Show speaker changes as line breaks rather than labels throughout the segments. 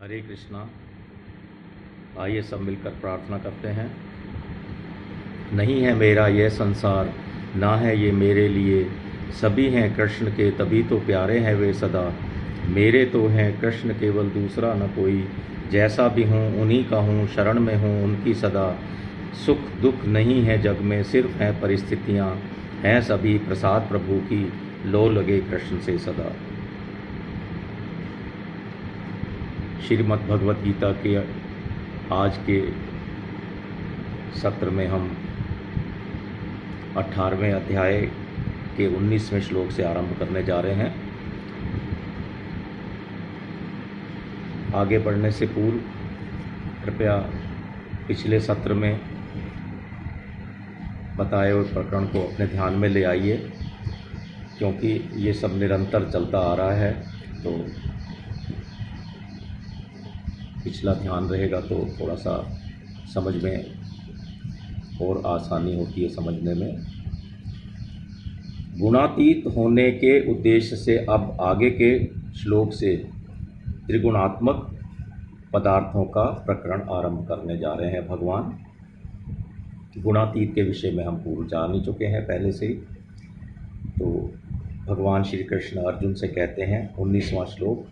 हरे कृष्णा। आइए सब मिलकर प्रार्थना करते हैं। नहीं है मेरा यह संसार, ना है ये मेरे लिए, सभी हैं कृष्ण के तभी तो प्यारे हैं वे सदा। मेरे तो हैं कृष्ण केवल दूसरा न कोई, जैसा भी हूँ उन्हीं का हूँ, शरण में हूँ उनकी सदा। सुख दुख नहीं है जग में, सिर्फ हैं परिस्थितियाँ, हैं सभी प्रसाद प्रभु की, लो लगे कृष्ण से सदा। श्रीमद् भगवत गीता के आज के सत्र में हम 18वें अध्याय के 19वें श्लोक से आरंभ करने जा रहे हैं। आगे बढ़ने से पूर्व कृपया पिछले सत्र में बताए हुए प्रकरण को अपने ध्यान में ले आइए, क्योंकि ये सब निरंतर चलता आ रहा है, तो पिछला ध्यान रहेगा तो थोड़ा सा समझ में और आसानी होती है समझने में। गुणातीत होने के उद्देश्य से अब आगे के श्लोक से त्रिगुणात्मक पदार्थों का प्रकरण आरंभ करने जा रहे हैं भगवान। गुणातीत के विषय में हम पूर्व जान ही चुके हैं पहले से ही। तो भगवान श्री कृष्ण अर्जुन से कहते हैं, 19वां श्लोक,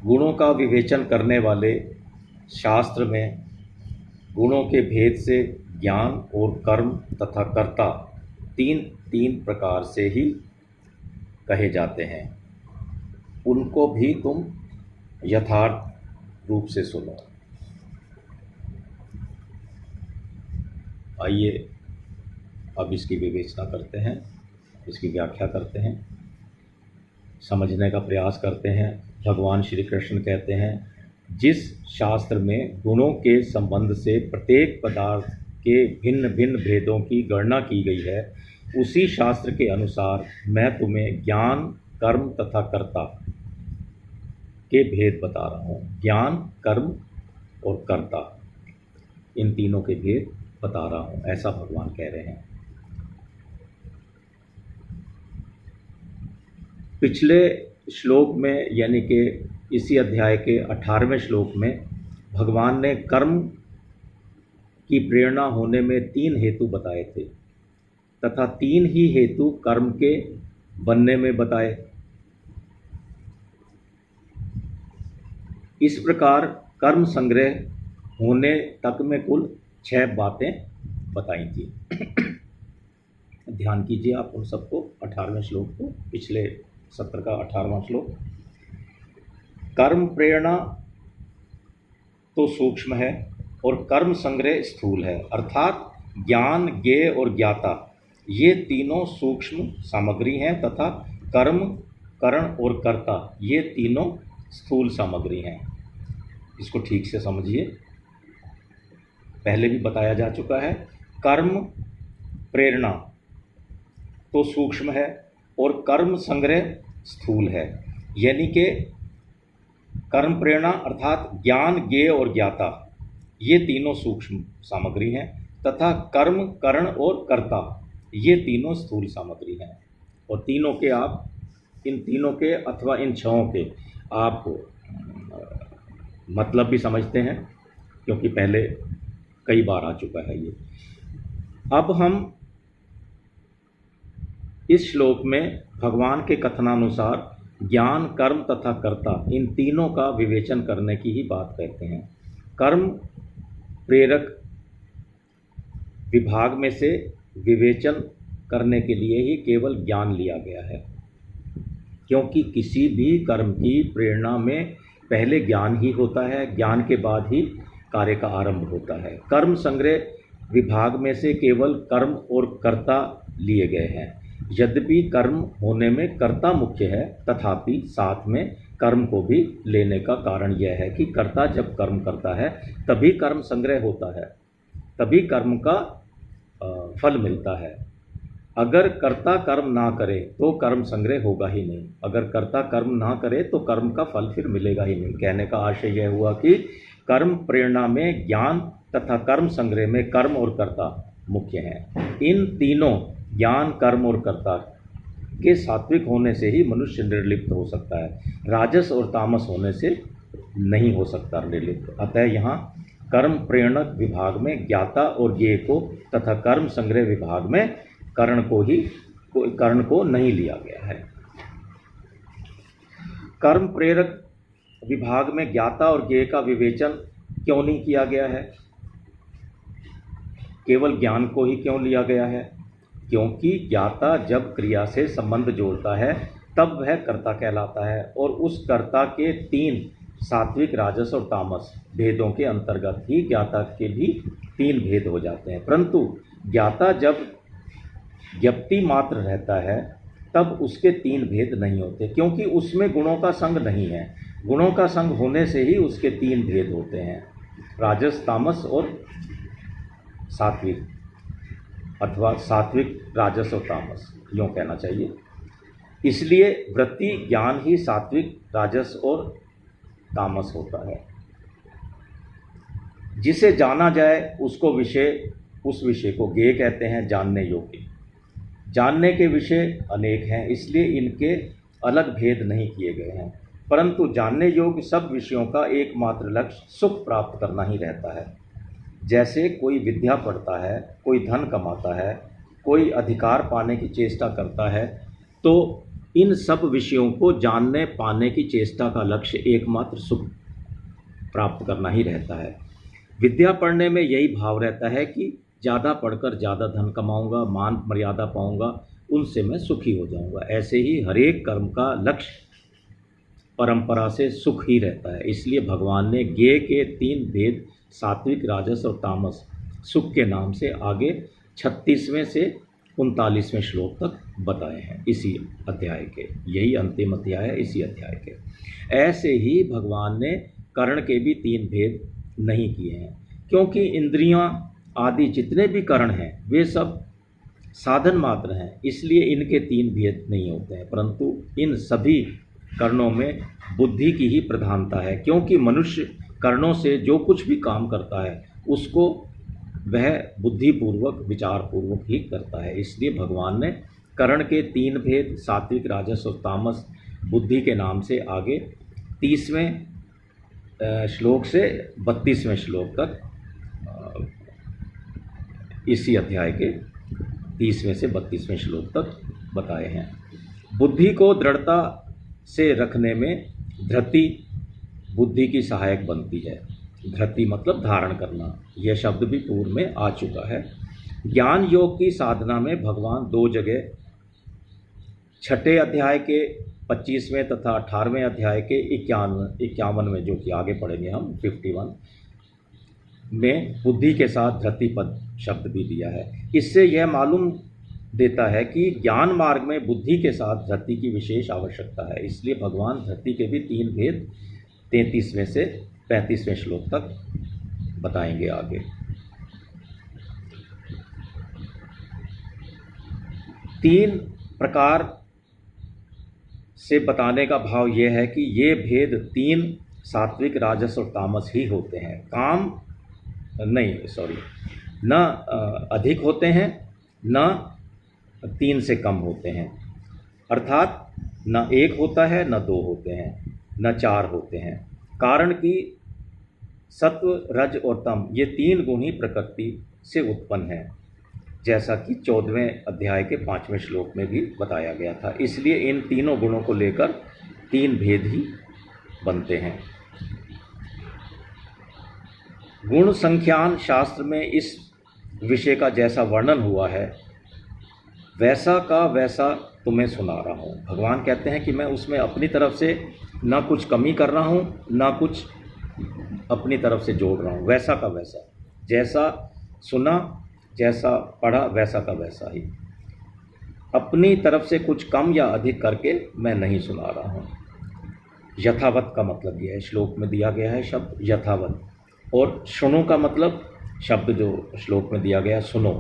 गुणों का विवेचन करने वाले शास्त्र में गुणों के भेद से ज्ञान और कर्म तथा कर्ता तीन प्रकार से ही कहे जाते हैं। उनको भी तुम यथार्थ रूप से सुनो। आइए अब इसकी विवेचना करते हैं, इसकी व्याख्या करते हैं, समझने का प्रयास करते हैं। भगवान श्री कृष्ण कहते हैं, जिस शास्त्र में गुणों के संबंध से प्रत्येक पदार्थ के भिन्न भिन्न भेदों की गणना की गई है, उसी शास्त्र के अनुसार मैं तुम्हें ज्ञान, कर्म तथा कर्ता के भेद बता रहा हूँ। ज्ञान, कर्म और कर्ता, इन तीनों के भेद बता रहा हूँ, ऐसा भगवान कह रहे हैं। पिछले श्लोक में यानी कि इसी अध्याय के 18वें श्लोक में भगवान ने कर्म की प्रेरणा होने में 3 हेतु बताए थे तथा 3 ही हेतु कर्म के बनने में बताए। इस प्रकार कर्म संग्रह होने तक में कुल 6 बातें बताई थी। ध्यान कीजिए आप उन सबको, 18वें श्लोक को, पिछले सत्र का 18वां श्लोक। कर्म प्रेरणा तो सूक्ष्म है और कर्म संग्रह स्थूल है, अर्थात ज्ञान, ज्ञेय और ज्ञाता ये तीनों सूक्ष्म सामग्री हैं तथा कर्म, करण और कर्ता ये तीनों स्थूल सामग्री हैं। इसको ठीक से समझिए, पहले भी बताया जा चुका है। कर्म प्रेरणा तो सूक्ष्म है और कर्म संग्रह स्थूल है, यानी कि कर्म प्रेरणा अर्थात ज्ञान, ज्ञेय और ज्ञाता ये तीनों सूक्ष्म सामग्री हैं तथा कर्म, करण और कर्ता ये तीनों स्थूल सामग्री हैं। और तीनों के आप, इन तीनों के अथवा इन 6 के आप मतलब भी समझते हैं, क्योंकि पहले कई बार आ चुका है ये। अब हम इस श्लोक में भगवान के कथनानुसार ज्ञान, कर्म तथा कर्ता इन तीनों का विवेचन करने की ही बात कहते हैं। कर्म प्रेरक विभाग में से विवेचन करने के लिए ही केवल ज्ञान लिया गया है, क्योंकि किसी भी कर्म की प्रेरणा में पहले ज्ञान ही होता है, ज्ञान के बाद ही कार्य का आरंभ होता है। कर्म संग्रह विभाग में से केवल कर्म और कर्ता लिए गए हैं। यद्यपि कर्म होने में कर्ता मुख्य है, तथापि साथ में कर्म को भी लेने का कारण यह है कि कर्ता जब कर्म करता है तभी कर्म संग्रह होता है, तभी कर्म का फल मिलता है। अगर कर्ता कर्म ना करे तो कर्म संग्रह होगा ही नहीं, अगर कर्ता कर्म ना करे तो कर्म का फल फिर मिलेगा ही नहीं। कहने का आशय यह हुआ कि कर्म प्रेरणा में ज्ञान तथा कर्म संग्रह में कर्म और कर्ता मुख्य हैं। इन तीनों ज्ञान, कर्म और कर्ता के सात्विक होने से ही मनुष्य निर्लिप्त हो सकता है, राजस और तामस होने से नहीं हो सकता निर्लिप्त। अतः यहाँ कर्म प्रेरणक विभाग में ज्ञाता और ज्ञेय को तथा कर्म संग्रह विभाग में कर्ण को नहीं लिया गया है। कर्म प्रेरक विभाग में ज्ञाता और ज्ञेय का विवेचन क्यों नहीं किया गया है? केवल ज्ञान को ही क्यों लिया गया है? क्योंकि ज्ञाता जब क्रिया से संबंध जोड़ता है तब वह कर्ता कहलाता है और उस कर्ता के 3 सात्विक, राजस और तामस भेदों के अंतर्गत ही ज्ञाता के भी 3 भेद हो जाते हैं। परंतु ज्ञाता जब ज्ञप्ति मात्र रहता है तब उसके 3 भेद नहीं होते, क्योंकि उसमें गुणों का संग नहीं है। गुणों का संग होने से ही उसके 3 भेद होते हैं, राजस, तामस और सात्विक, अथवा सात्विक, राजस और तामस, यूँ कहना चाहिए। इसलिए वृत्ति ज्ञान ही सात्विक, राजस और तामस होता है। जिसे जाना जाए उसको विषय, उस विषय को ज्ञेय कहते हैं, जानने योग्य। जानने के विषय अनेक हैं, इसलिए इनके अलग भेद नहीं किए गए हैं, परंतु जानने योग्य सब विषयों का एकमात्र लक्ष्य सुख प्राप्त करना ही रहता है। जैसे कोई विद्या पढ़ता है, कोई धन कमाता है, कोई अधिकार पाने की चेष्टा करता है, तो इन सब विषयों को जानने पाने की चेष्टा का लक्ष्य एकमात्र सुख प्राप्त करना ही रहता है। विद्या पढ़ने में यही भाव रहता है कि ज़्यादा पढ़कर ज़्यादा धन कमाऊंगा, मान मर्यादा पाऊंगा, उनसे मैं सुखी हो जाऊंगा। ऐसे ही हरेक कर्म का लक्ष्य परंपरा से सुख ही रहता है। इसलिए भगवान ने ज्ञेय के 3 भेद, सात्विक, राजस और तामस, सुख के नाम से आगे 36वें से 39वें श्लोक तक बताए हैं इसी अध्याय के। यही अंतिम अध्याय है इसी अध्याय के। ऐसे ही भगवान ने कर्ण के भी 3 भेद नहीं किए हैं, क्योंकि इंद्रियां आदि जितने भी कर्ण हैं वे सब साधन मात्र हैं, इसलिए इनके 3 भेद नहीं होते हैं। परंतु इन सभी कर्णों में बुद्धि की ही प्रधानता है, क्योंकि मनुष्य कर्णों से जो कुछ भी काम करता है उसको वह बुद्धिपूर्वक, विचारपूर्वक ही करता है। इसलिए भगवान ने कर्ण के 3 भेद, सात्विक, राजस और तामस, बुद्धि के नाम से आगे 30वें श्लोक से 32वें श्लोक तक, इसी अध्याय के 30वें से 32वें श्लोक तक बताए हैं। बुद्धि को दृढ़ता से रखने में धृति बुद्धि की सहायक बनती है। धृति मतलब धारण करना, यह शब्द भी पूर्व में आ चुका है। ज्ञान योग की साधना में भगवान 2 जगह 6ठे अध्याय के 25वें तथा 18वें अध्याय के 51वें, जो कि आगे पढ़ेंगे हम 51 में, बुद्धि के साथ धृति पद शब्द भी दिया है। इससे यह मालूम देता है कि ज्ञान मार्ग में बुद्धि के साथ धृति की विशेष आवश्यकता है। इसलिए भगवान धृति के भी 3 भेद 33वें से 35वें श्लोक तक बताएंगे आगे। तीन प्रकार से बताने का भाव यह है कि ये भेद 3 सात्विक, राजस और तामस ही होते हैं। न अधिक होते हैं, न 3 से कम होते हैं, अर्थात न 1 होता है, न 2 होते हैं, न 4 होते हैं। कारण कि सत्व, रज और तम ये 3 गुण ही प्रकृति से उत्पन्न है, जैसा कि 14वें अध्याय के 5वें श्लोक में भी बताया गया था। इसलिए इन तीनों गुणों को लेकर 3 भेद ही बनते हैं। गुण संख्यान शास्त्र में इस विषय का जैसा वर्णन हुआ है वैसा का वैसा तुम्हें सुना रहा हूँ। भगवान कहते हैं कि मैं उसमें अपनी तरफ से ना कुछ कमी कर रहा हूँ, ना कुछ अपनी तरफ से जोड़ रहा हूँ। वैसा का वैसा, जैसा सुना, जैसा पढ़ा, वैसा का वैसा ही। अपनी तरफ से कुछ कम या अधिक करके मैं नहीं सुना रहा हूँ। यथावत का मतलब यह है, श्लोक में दिया गया है शब्द यथावत। और सुनो का मतलब शब्द जो श्लोक में दिया गया है सुनो,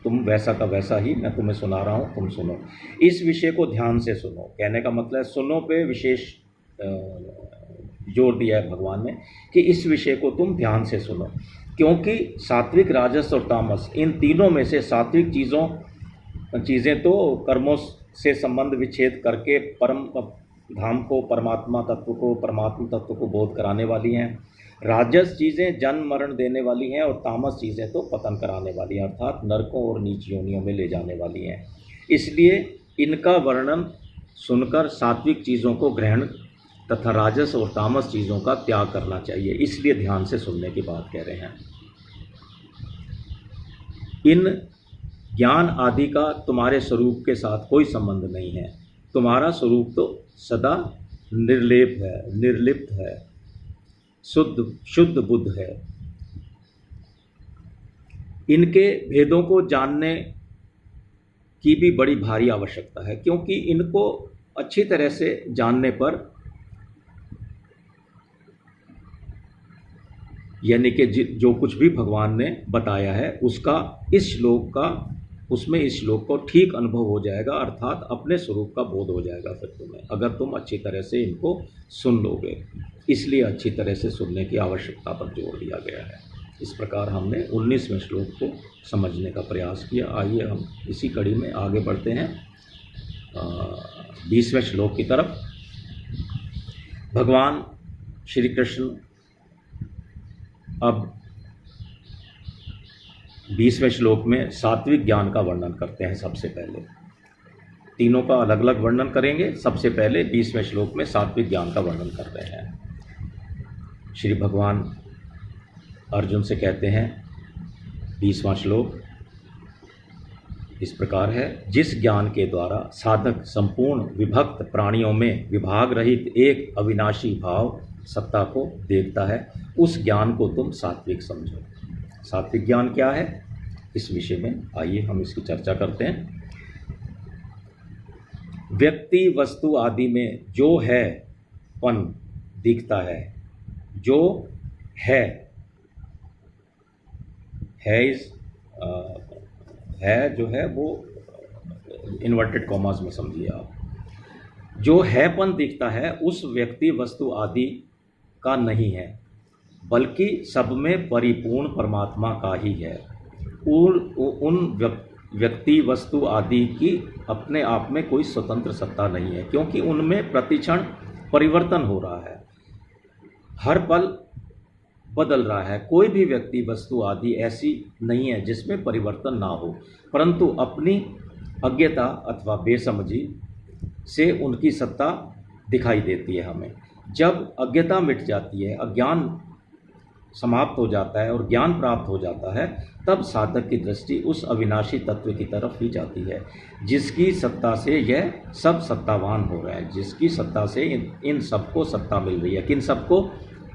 तुम वैसा का वैसा ही मैं तुम्हें सुना रहा हूँ, तुम सुनो। इस विषय को ध्यान से सुनो, कहने का मतलब है सुनो पे विशेष जोर दिया है भगवान ने कि इस विषय को तुम ध्यान से सुनो, क्योंकि सात्विक, राजस और तामस इन तीनों में से सात्विक चीज़ें तो कर्मों से संबंध विच्छेद करके परम धाम को, परमात्मा तत्व को, परमात्मा तत्व को बोध कराने वाली हैं। राजस चीज़ें जन्म मरण देने वाली हैं और तामस चीज़ें तो पतन कराने वाली हैं, अर्थात नरकों और नीच योनियों में ले जाने वाली हैं। इसलिए इनका वर्णन सुनकर सात्विक चीज़ों को ग्रहण तथा राजस और तामस चीज़ों का त्याग करना चाहिए। इसलिए ध्यान से सुनने की बात कह रहे हैं। इन ज्ञान आदि का तुम्हारे स्वरूप के साथ कोई संबंध नहीं है। तुम्हारा स्वरूप तो सदा निर्लेप है, निर्लिप्त है, शुद्ध बुद्ध है। इनके भेदों को जानने की भी बड़ी भारी आवश्यकता है, क्योंकि इनको अच्छी तरह से जानने पर, यानी कि जो कुछ भी भगवान ने बताया है उसका इस श्लोक को ठीक अनुभव हो जाएगा, अर्थात अपने स्वरूप का बोध हो जाएगा फिर तुम्हें, अगर तुम अच्छी तरह से इनको सुन लोगे। इसलिए अच्छी तरह से सुनने की आवश्यकता पर जोर दिया गया है। इस प्रकार हमने 19वें श्लोक को समझने का प्रयास किया। आइए हम इसी कड़ी में आगे बढ़ते हैं 20वें श्लोक की तरफ। भगवान श्री कृष्ण अब 20वें श्लोक में सात्विक ज्ञान का वर्णन करते हैं। सबसे पहले तीनों का अलग अलग वर्णन करेंगे। सबसे पहले 20वें श्लोक में सात्विक ज्ञान का वर्णन कर रहे हैं। श्री भगवान अर्जुन से कहते हैं, 20वां श्लोक इस प्रकार है। जिस ज्ञान के द्वारा साधक संपूर्ण विभक्त प्राणियों में विभाग रहित एक अविनाशी भाव सत्ता को देखता है, उस ज्ञान को तुम सात्विक समझो। सात्विक ज्ञान क्या है, इस विषय में आइए हम इसकी चर्चा करते हैं। व्यक्ति वस्तु आदि में जो है पन दिखता है, जो है जो है वो इन्वर्टेड कॉमास में समझिए आप। जो हैपन दिखता है उस व्यक्ति वस्तु आदि का नहीं है, बल्कि सब में परिपूर्ण परमात्मा का ही है। उन व्यक्ति वस्तु आदि की अपने आप में कोई स्वतंत्र सत्ता नहीं है, क्योंकि उनमें प्रतिक्षण परिवर्तन हो रहा है, हर पल बदल रहा है। कोई भी व्यक्ति वस्तु आदि ऐसी नहीं है जिसमें परिवर्तन ना हो, परंतु अपनी अज्ञता अथवा बेसमझी से उनकी सत्ता दिखाई देती है हमें। जब अज्ञता मिट जाती है, अज्ञान समाप्त हो जाता है और ज्ञान प्राप्त हो जाता है, तब साधक की दृष्टि उस अविनाशी तत्व की तरफ ही जाती है, जिसकी सत्ता से यह सब सत्तावान हो रहे हैं, जिसकी सत्ता से इन सबको सत्ता मिल रही है। किन सबको?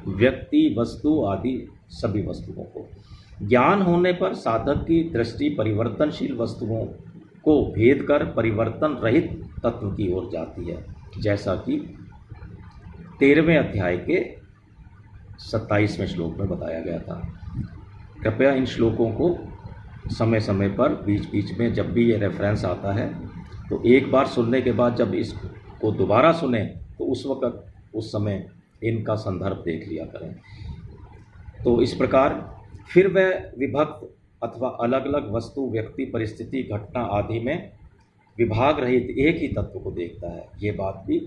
व्यक्ति वस्तु आदि सभी वस्तुओं को। ज्ञान होने पर साधक की दृष्टि परिवर्तनशील वस्तुओं को भेद कर परिवर्तन रहित तत्व की ओर जाती है, जैसा कि 13वें अध्याय के 27वें श्लोक में बताया गया था। कृपया इन श्लोकों को समय समय पर बीच बीच में जब भी ये रेफरेंस आता है तो एक बार सुनने के बाद जब इसको दोबारा सुने तो उस वक्त उस समय इनका संदर्भ देख लिया करें। तो इस प्रकार फिर वह विभक्त अथवा अलग अलग वस्तु, व्यक्ति, परिस्थिति, घटना आदि में विभाग रहित एक ही तत्व को देखता है। ये बात भी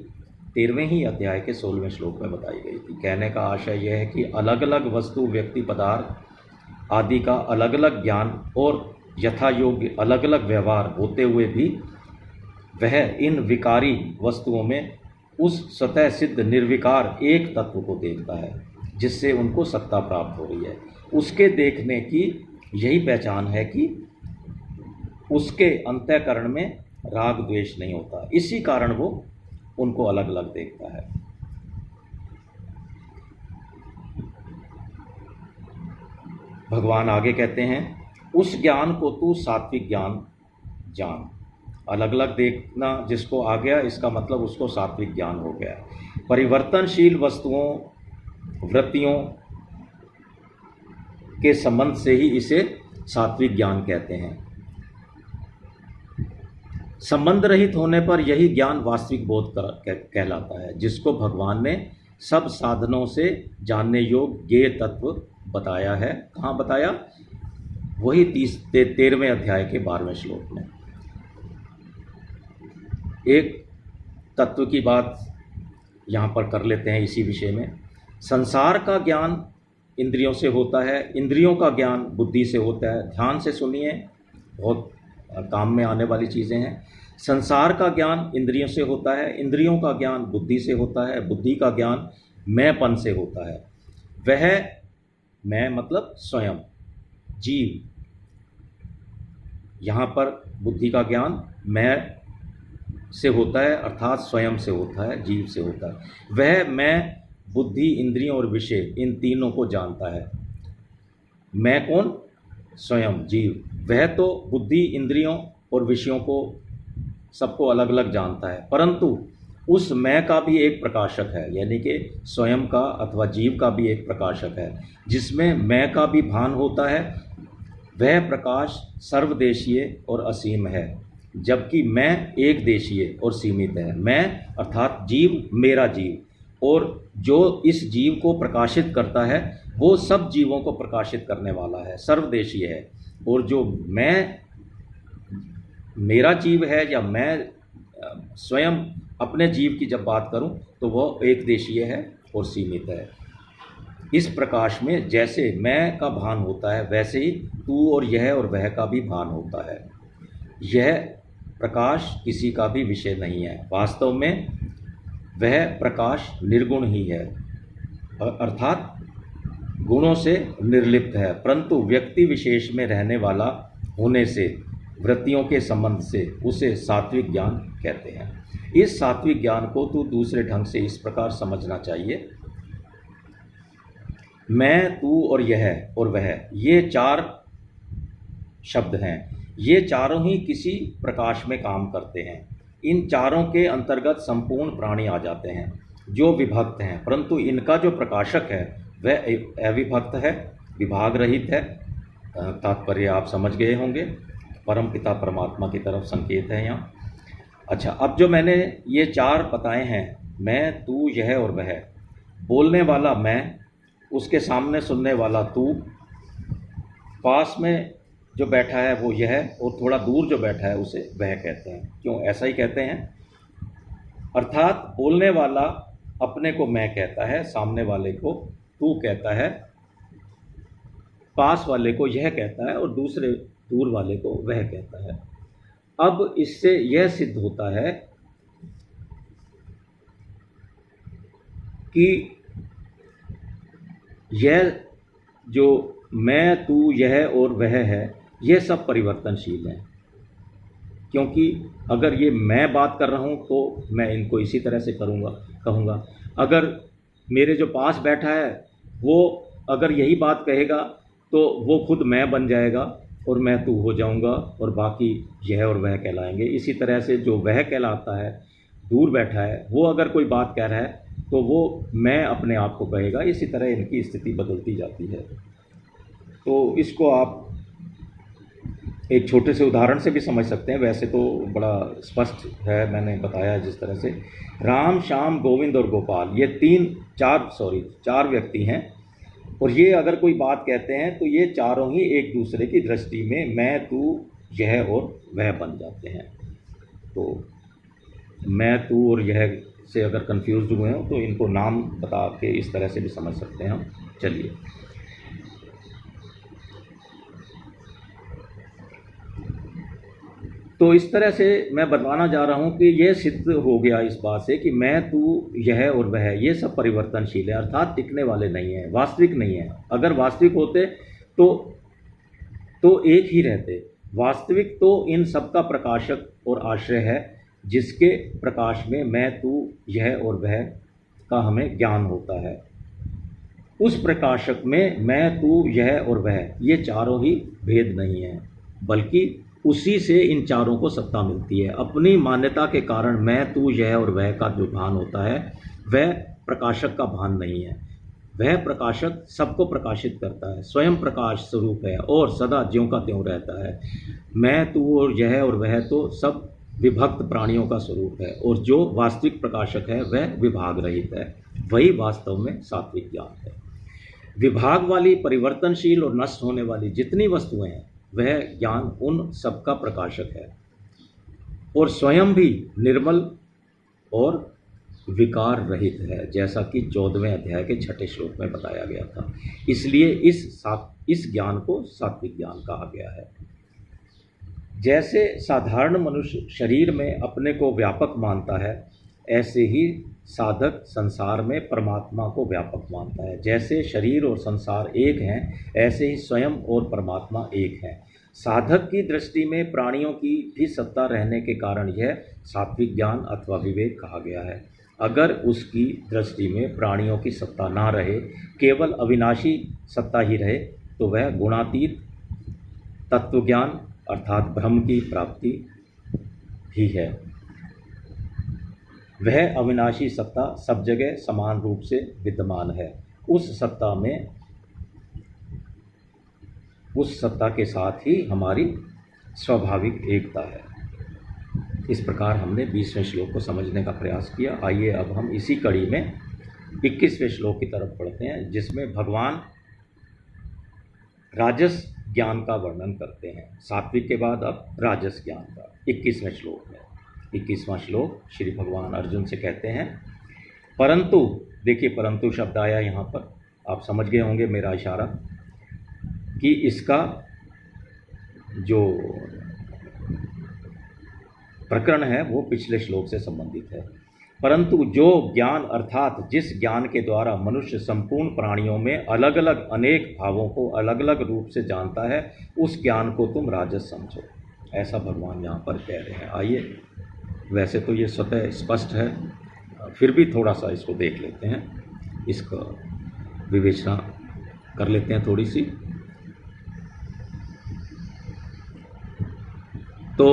13वें ही अध्याय के 16वें श्लोक में बताई गई थी। कहने का आशय यह है कि अलग अलग वस्तु, व्यक्ति, पदार्थ आदि का अलग अलग ज्ञान और यथा योग्य अलग अलग व्यवहार होते हुए भी वह इन विकारी वस्तुओं में उस स्वतः सिद्ध निर्विकार एक तत्व को देखता है, जिससे उनको सत्ता प्राप्त हो रही है। उसके देखने की यही पहचान है कि उसके अंतःकरण में राग द्वेष नहीं होता, इसी कारण वो उनको अलग अलग देखता है। भगवान आगे कहते हैं, उस ज्ञान को तू सात्विक ज्ञान जान। अलग अलग देखना जिसको आ गया, इसका मतलब उसको सात्विक ज्ञान हो गया। परिवर्तनशील वस्तुओं, वृत्तियों के संबंध से ही इसे सात्विक ज्ञान कहते हैं। संबंध रहित होने पर यही ज्ञान वास्तविक बोध कहलाता है, जिसको भगवान ने सब साधनों से जानने योग्य ज्ञेय तत्व बताया है। कहाँ बताया? वही 13वें अध्याय के 12वें श्लोक में। एक तत्व की बात यहाँ पर कर लेते हैं इसी विषय में। संसार का ज्ञान इंद्रियों से होता है, इंद्रियों का ज्ञान बुद्धि से होता है। ध्यान से सुनिए, बहुत काम में आने वाली चीज़ें हैं। संसार का ज्ञान इंद्रियों से होता है, इंद्रियों का ज्ञान बुद्धि से होता है, बुद्धि का ज्ञान मैंपन से होता है। वह मैं मतलब स्वयं, जीव। यहाँ पर बुद्धि का ज्ञान मैं से होता है, अर्थात स्वयं से होता है, जीव से होता है। वह मैं बुद्धि, इंद्रियों और विषय इन तीनों को जानता है। मैं कौन? स्वयं, जीव। वह तो बुद्धि, इंद्रियों और विषयों को सबको अलग अलग जानता है, परंतु उस मैं का भी एक प्रकाशक है, यानी कि स्वयं का अथवा जीव का भी एक प्रकाशक है, जिसमें मैं का भी भान होता है। वह प्रकाश सर्वदेशीय और असीम है, जबकि मैं एक देशीय और सीमित है। मैं अर्थात जीव, मेरा जीव, और जो इस जीव को प्रकाशित करता है वो सब जीवों को प्रकाशित करने वाला है, सर्वदेशीय है। और जो मैं मेरा जीव है या मैं स्वयं अपने जीव की जब बात करूं तो वह एक देशीय है और सीमित है। इस प्रकाश में जैसे मैं का भान होता है, वैसे ही तू और यह और वह का भी भान होता है। यह प्रकाश किसी का भी विषय नहीं है। वास्तव में वह प्रकाश निर्गुण ही है, अर्थात गुणों से निर्लिप्त है, परंतु व्यक्ति विशेष में रहने वाला होने से, वृत्तियों के संबंध से उसे सात्विक ज्ञान कहते हैं। इस सात्विक ज्ञान को तो दूसरे ढंग से इस प्रकार समझना चाहिए। मैं, तू और यह और वह, ये चार शब्द हैं। ये चारों ही किसी प्रकाश में काम करते हैं। इन चारों के अंतर्गत संपूर्ण प्राणी आ जाते हैं जो विभक्त हैं, परंतु इनका जो प्रकाशक है वह अविभक्त है, विभाग रहित है। तात्पर्य आप समझ गए होंगे। परमपिता परमात्मा की तरफ संकेत है यहाँ। अच्छा, अब जो मैंने ये चार बताए हैं, मैं, तू, यह और वह, बोलने वाला मैं, उसके सामने सुनने वाला तू, पास में जो बैठा है वो यह, और थोड़ा दूर जो बैठा है उसे वह कहते हैं। क्यों ऐसा ही कहते हैं? अर्थात बोलने वाला अपने को मैं कहता है, सामने वाले को तू कहता है, पास वाले को यह कहता है और दूसरे दूर वाले को वह कहता है। अब इससे यह सिद्ध होता है कि यह जो मैं, तू, यह और वह है, यह सब परिवर्तनशील हैं। क्योंकि अगर ये मैं बात कर रहा हूँ तो मैं इनको इसी तरह से कहूँगा। अगर मेरे जो पास बैठा है वो अगर यही बात कहेगा तो वो खुद मैं बन जाएगा और मैं तू हो जाऊँगा और बाकी यह और वह कहलाएंगे। इसी तरह से जो वह कहलाता है, दूर बैठा है, वो अगर कोई बात कह रहा है तो वो मैं अपने आप को कहेगा। इसी तरह इनकी स्थिति बदलती जाती है। तो इसको आप एक छोटे से उदाहरण से भी समझ सकते हैं। वैसे तो बड़ा स्पष्ट है, मैंने बताया जिस तरह से। राम, श्याम, गोविंद और गोपाल, ये चार व्यक्ति हैं, और ये अगर कोई बात कहते हैं तो ये चारों ही एक दूसरे की दृष्टि में मैं, तू, यह और वह बन जाते हैं। तो मैं, तू और यह से अगर कंफ्यूज हुए हो तो इनको नाम बता के इस तरह से भी समझ सकते हैं हम। चलिए, तो इस तरह से मैं बताना जा रहा हूँ कि ये सिद्ध हो गया इस बात से कि मैं, तू, यह और वह, ये सब परिवर्तनशील है, अर्थात टिकने वाले नहीं हैं, वास्तविक नहीं है। अगर वास्तविक होते तो एक ही रहते। वास्तविक तो इन सब का प्रकाशक और आश्रय है, जिसके प्रकाश में मैं, तू, यह और वह का हमें ज्ञान होता है। उस प्रकाशक में मैं, तू, यह और वह, ये चारों ही भेद नहीं है, बल्कि उसी से इन चारों को सत्ता मिलती है। अपनी मान्यता के कारण मैं, तू, यह और वह का जो भान होता है वह प्रकाशक का भान नहीं है। वह प्रकाशक सबको प्रकाशित करता है, स्वयं प्रकाश स्वरूप है और सदा ज्यों का त्यों रहता है। मैं, तू और यह और वह तो सब विभक्त प्राणियों का स्वरूप है, और जो वास्तविक प्रकाशक है वह विभाग रहित है। वही वास्तव में सात्विक ज्ञान है। विभाग वाली, परिवर्तनशील और नष्ट होने वाली जितनी वस्तुएं हैं वह ज्ञान उन सबका प्रकाशक है, और स्वयं भी निर्मल और विकार रहित है, जैसा कि 14वें अध्याय के 6ठे श्लोक में बताया गया था। इसलिए इस ज्ञान को सात्विक ज्ञान कहा गया है। जैसे साधारण मनुष्य शरीर में अपने को व्यापक मानता है, ऐसे ही साधक संसार में परमात्मा को व्यापक मानता है। जैसे शरीर और संसार एक हैं, ऐसे ही स्वयं और परमात्मा एक हैं। साधक की दृष्टि में प्राणियों की भी सत्ता रहने के कारण यह सात्विक ज्ञान अथवा विवेक कहा गया है। अगर उसकी दृष्टि में प्राणियों की सत्ता ना रहे, केवल अविनाशी सत्ता ही रहे, तो वह गुणातीत तत्वज्ञान अर्थात ब्रह्म की प्राप्ति भी है। वह अविनाशी सत्ता सब जगह समान रूप से विद्यमान है। उस सत्ता के साथ ही हमारी स्वाभाविक एकता है। इस प्रकार हमने 20वें श्लोक को समझने का प्रयास किया। आइए अब हम इसी कड़ी में 21वें श्लोक की तरफ बढ़ते हैं, जिसमें भगवान राजस ज्ञान का वर्णन करते हैं। सात्विक के बाद अब राजस ज्ञान का 21वें श्लोक में। 21वां श्लोक श्री भगवान अर्जुन से कहते हैं, परंतु, देखिए परंतु शब्द आया यहाँ पर, आप समझ गए होंगे मेरा इशारा कि इसका जो प्रकरण है वो पिछले श्लोक से संबंधित है। परंतु जो ज्ञान अर्थात जिस ज्ञान के द्वारा मनुष्य संपूर्ण प्राणियों में अलग अलग अनेक भावों को अलग अलग रूप से जानता है, उस ज्ञान को तुम राजस समझो। ऐसा भगवान यहाँ पर कह रहे हैं। आइए, वैसे तो ये स्वतः स्पष्ट है, फिर भी थोड़ा सा इसको देख लेते हैं, इसका विवेचना कर लेते हैं थोड़ी सी। तो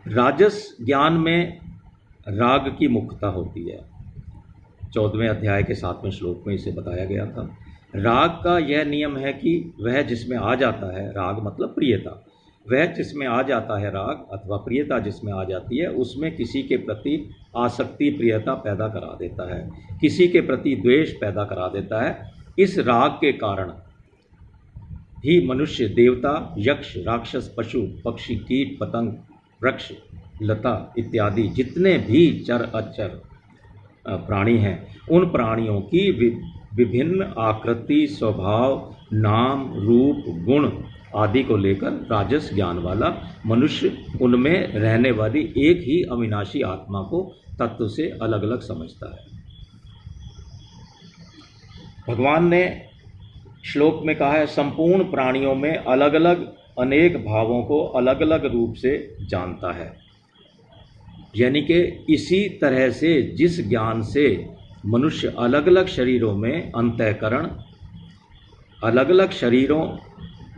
राजस ज्ञान में राग की मुख्यता होती है। 14वें अध्याय के 7वें श्लोक में इसे बताया गया था। राग का यह नियम है कि वह जिसमें आ जाता है, राग मतलब प्रियता, वह जिसमें आ जाता है राग अथवा प्रियता जिसमें आ जाती है, उसमें किसी के प्रति आसक्ति प्रियता पैदा करा देता है, किसी के प्रति द्वेष पैदा करा देता है। इस राग के कारण ही मनुष्य, देवता, यक्ष, राक्षस, पशु, पक्षी, कीट, पतंग, वृक्ष, लता इत्यादि जितने भी चर अचर प्राणी हैं, उन प्राणियों की विभिन्न आकृति, स्वभाव, नाम, रूप, गुण आदि को लेकर राजस ज्ञान वाला मनुष्य उनमें रहने वाली एक ही अविनाशी आत्मा को तत्व से अलग अलग समझता है। भगवान ने श्लोक में कहा है, संपूर्ण प्राणियों में अलग अलग अनेक भावों को अलग अलग रूप से जानता है। यानी कि इसी तरह से जिस ज्ञान से मनुष्य अलग अलग शरीरों में अंतःकरण, अलग अलग शरीरों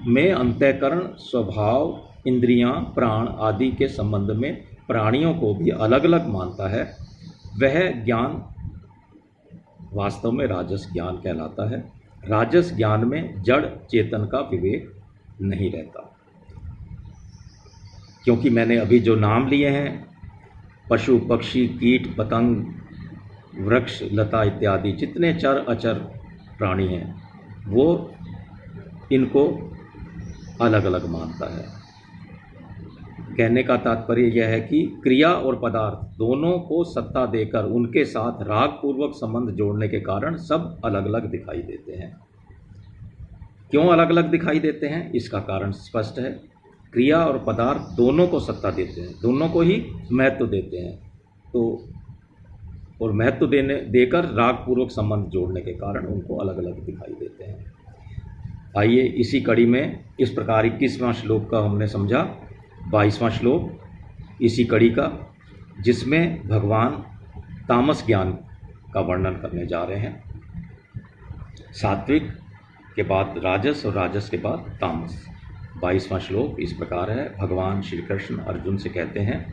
में अंतःकरण, स्वभाव, इंद्रियां, प्राण आदि के संबंध में प्राणियों को भी अलग अलग मानता है, वह ज्ञान वास्तव में राजस ज्ञान कहलाता है। राजस ज्ञान में जड़ चेतन का विवेक नहीं रहता, क्योंकि मैंने अभी जो नाम लिए हैं, पशु, पक्षी, कीट, पतंग, वृक्ष, लता इत्यादि जितने चर अचर प्राणी हैं, वो इनको अलग अलग मानता है। कहने का तात्पर्य यह है कि क्रिया और पदार्थ दोनों को सत्ता देकर उनके साथ राग पूर्वक संबंध जोड़ने के कारण सब अलग अलग दिखाई देते हैं। क्यों अलग अलग दिखाई देते हैं, इसका कारण स्पष्ट है। क्रिया और पदार्थ दोनों को सत्ता देते हैं, दोनों को ही महत्व देते हैं, तो और महत्व देकर राग पूर्वक संबंध जोड़ने के कारण उनको अलग अलग दिखाई देते हैं। आइए इसी कड़ी में इस प्रकार 21वां श्लोक का हमने समझा। 22वां श्लोक इसी कड़ी का, जिसमें भगवान तामस ज्ञान का वर्णन करने जा रहे हैं। सात्विक के बाद राजस और राजस के बाद तामस। 22वां श्लोक इस प्रकार है। भगवान श्री कृष्ण अर्जुन से कहते हैं,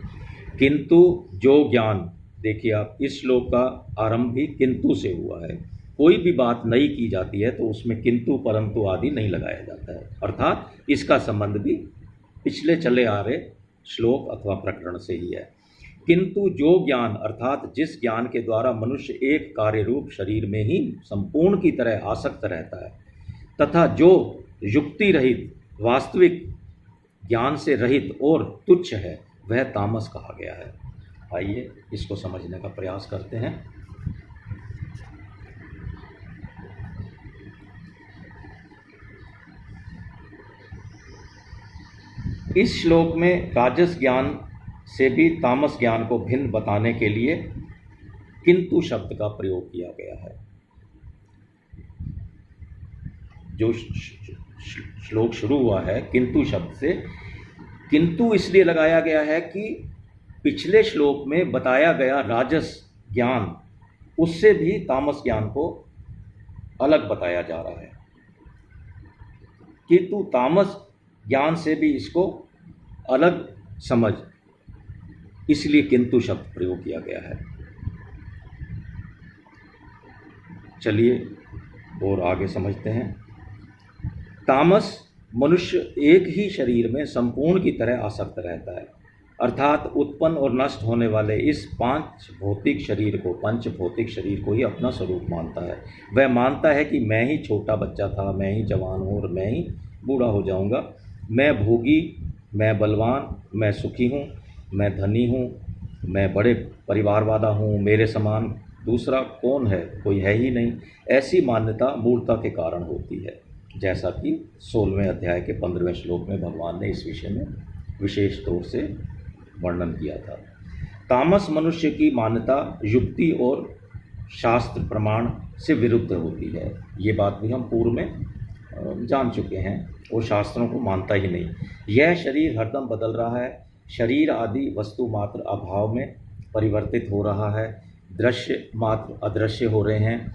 किंतु जो ज्ञान, देखिए आप, इस श्लोक का आरंभ भी किंतु से हुआ है। कोई भी बात नई की जाती है तो उसमें किंतु, परंतु आदि नहीं लगाया जाता है, अर्थात इसका संबंध भी पिछले चले आ रहे श्लोक अथवा प्रकरण से ही है। किंतु जो ज्ञान अर्थात जिस ज्ञान के द्वारा मनुष्य एक कार्य रूप शरीर में ही संपूर्ण की तरह आसक्त रहता है, तथा जो युक्ति रहित, वास्तविक ज्ञान से रहित और तुच्छ है, वह तामस कहा गया है। आइए इसको समझने का प्रयास करते हैं। इस श्लोक में राजस ज्ञान से भी तामस ज्ञान को भिन्न बताने के लिए किंतु शब्द का प्रयोग किया गया है। जो श्लोक शुरू हुआ है किंतु शब्द से, किंतु इसलिए लगाया गया है कि पिछले श्लोक में बताया गया राजस ज्ञान उससे भी तामस ज्ञान को अलग बताया जा रहा है, किंतु तामस ज्ञान से भी इसको अलग समझ, इसलिए किंतु शब्द प्रयोग किया गया है। चलिए और आगे समझते हैं। तामस मनुष्य एक ही शरीर में संपूर्ण की तरह आसक्त रहता है, अर्थात उत्पन्न और नष्ट होने वाले इस पंच भौतिक शरीर को ही अपना स्वरूप मानता है। वह मानता है कि मैं ही छोटा बच्चा था, मैं ही जवान हूँ और मैं ही बूढ़ा हो जाऊँगा। मैं भोगी, मैं बलवान, मैं सुखी हूँ, मैं धनी हूँ, मैं बड़े परिवार वाला हूँ, मेरे समान दूसरा कौन है, कोई है ही नहीं। ऐसी मान्यता मूर्खता के कारण होती है, जैसा कि 16वें अध्याय के 15वें श्लोक में भगवान ने इस विषय में विशेष तौर से वर्णन किया था। तामस मनुष्य की मान्यता युक्ति और शास्त्र प्रमाण से विरुद्ध होती है। ये बात भी हम पूर्व में जान चुके हैं, और शास्त्रों को मानता ही नहीं। यह शरीर हरदम बदल रहा है, शरीर आदि वस्तु मात्र अभाव में परिवर्तित हो रहा है, दृश्य मात्र अदृश्य हो रहे हैं,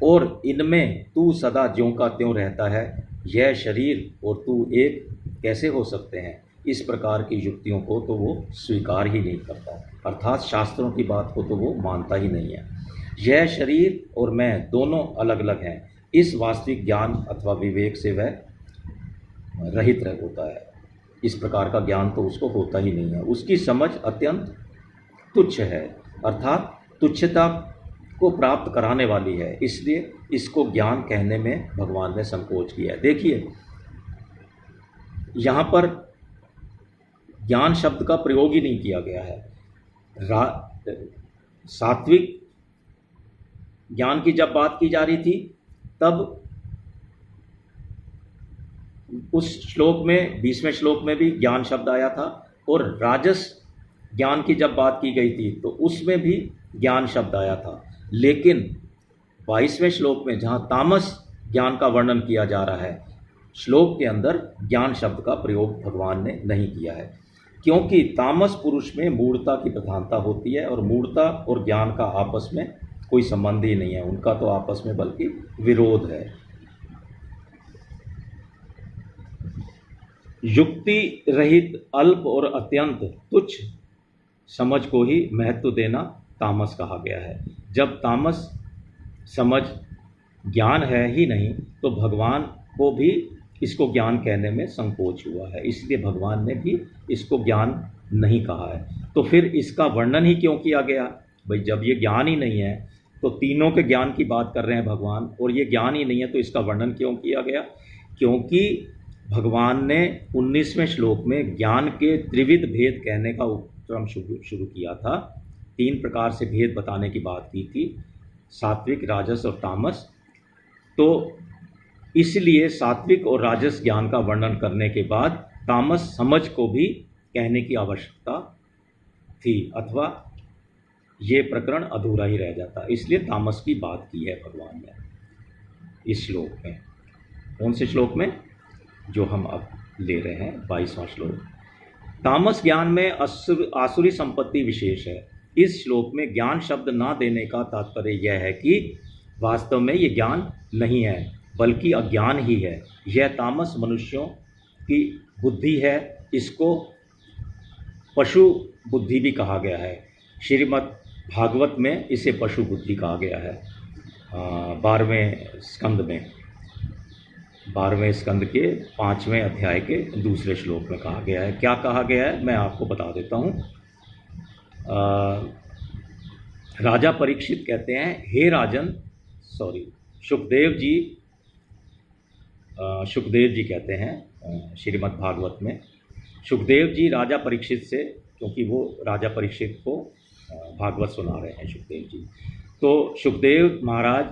और इनमें तू सदा ज्यों का त्यों रहता है। यह शरीर और तू एक कैसे हो सकते हैं? इस प्रकार की युक्तियों को तो वो स्वीकार ही नहीं करता, अर्थात शास्त्रों की बात को तो वो मानता ही नहीं है। यह शरीर और मैं दोनों अलग अलग हैं, इस वास्तविक ज्ञान अथवा विवेक से वह रहित होता है। इस प्रकार का ज्ञान तो उसको होता ही नहीं है। उसकी समझ अत्यंत तुच्छ है, अर्थात तुच्छता को प्राप्त कराने वाली है, इसलिए इसको ज्ञान कहने में भगवान ने संकोच किया है। देखिए यहाँ पर ज्ञान शब्द का प्रयोग ही नहीं किया गया है। सात्विक ज्ञान की जब बात की जा रही थी तब उस श्लोक में 20वें श्लोक में भी ज्ञान शब्द आया था, और राजस ज्ञान की जब बात की गई थी तो उसमें भी ज्ञान शब्द आया था। लेकिन 22वें श्लोक में जहाँ तामस ज्ञान का वर्णन किया जा रहा है, श्लोक के अंदर ज्ञान शब्द का प्रयोग भगवान ने नहीं किया है, क्योंकि तामस पुरुष में मूढ़ता की प्रधानता होती है, और मूढ़ता और ज्ञान का आपस में कोई संबंध ही नहीं है, उनका तो आपस में बल्कि विरोध है। युक्ति रहित अल्प और अत्यंत तुच्छ समझ को ही महत्व देना तामस कहा गया है। जब तामस समझ ज्ञान है ही नहीं तो भगवान को भी इसको ज्ञान कहने में संकोच हुआ है, इसलिए भगवान ने भी इसको ज्ञान नहीं कहा है। तो फिर इसका वर्णन ही क्यों किया गया? भाई जब ये ज्ञान ही नहीं है तो तीनों के ज्ञान की बात कर रहे हैं भगवान, और ये ज्ञान ही नहीं है तो इसका वर्णन क्यों किया गया? क्योंकि भगवान ने 19वें श्लोक में ज्ञान के त्रिविध भेद कहने का उपक्रम शुरू किया था। 3 प्रकार से भेद बताने की बात की थी, सात्विक, राजस और तामस। तो इसलिए सात्विक और राजस ज्ञान का वर्णन करने के बाद तामस समझ को भी कहने की आवश्यकता थी, अथवा ये प्रकरण अधूरा ही रह जाता, इसलिए तामस की बात की है भगवान ने इस श्लोक में। कौन से श्लोक में? जो हम अब ले रहे हैं 22वां श्लोक। तामस ज्ञान में आसुरी संपत्ति विशेष है। इस श्लोक में ज्ञान शब्द ना देने का तात्पर्य यह है कि वास्तव में ये ज्ञान नहीं है बल्कि अज्ञान ही है। यह तामस मनुष्यों की बुद्धि है, इसको पशु बुद्धि भी कहा गया है। श्रीमद् भागवत में इसे पशु बुद्धि कहा गया है। 12वें स्कंद में, 12वें स्कंद के 5वें अध्याय के 2 श्लोक में कहा गया है। क्या कहा गया है मैं आपको बता देता हूँ। राजा परीक्षित कहते हैं, हे राजन, सुखदेव जी कहते हैं श्रीमद् भागवत में, सुखदेव जी राजा परीक्षित से, क्योंकि वो राजा परीक्षित को भागवत सुना रहे हैं सुखदेव जी। तो सुखदेव महाराज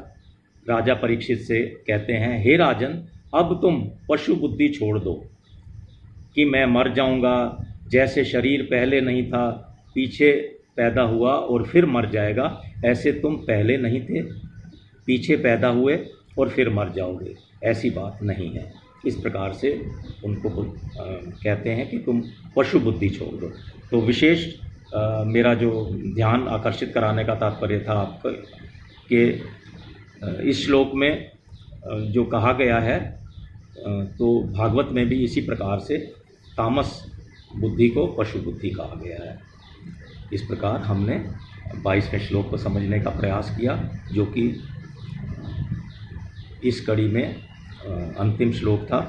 राजा परीक्षित से कहते हैं, हे राजन, अब तुम पशु बुद्धि छोड़ दो कि मैं मर जाऊंगा, जैसे शरीर पहले नहीं था, पीछे पैदा हुआ और फिर मर जाएगा, ऐसे तुम पहले नहीं थे, पीछे पैदा हुए और फिर मर जाओगे, ऐसी बात नहीं है। इस प्रकार से उनको कहते हैं कि तुम पशु बुद्धि छोड़ दो। तो विशेष मेरा जो ध्यान आकर्षित कराने का तात्पर्य था आपका कि इस श्लोक में जो कहा गया है तो भागवत में भी इसी प्रकार से तामस बुद्धि को पशु बुद्धि कहा गया है। इस प्रकार हमने 22वें श्लोक को समझने का प्रयास किया, जो कि इस कड़ी में अंतिम श्लोक था।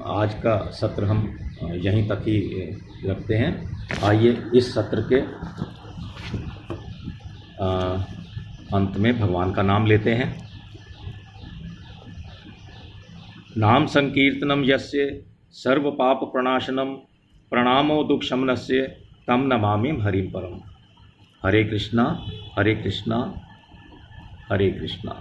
आज का सत्र हम यहीं तक ही रखते हैं। आइए इस सत्र के अंत में भगवान का नाम लेते हैं। नाम संकीर्तनम यस्य सर्व पाप प्रणाशनम प्रणामो दुख शमनस्य तम नमामि हरिम परम। हरे कृष्णा हरे कृष्णा हरे कृष्णा।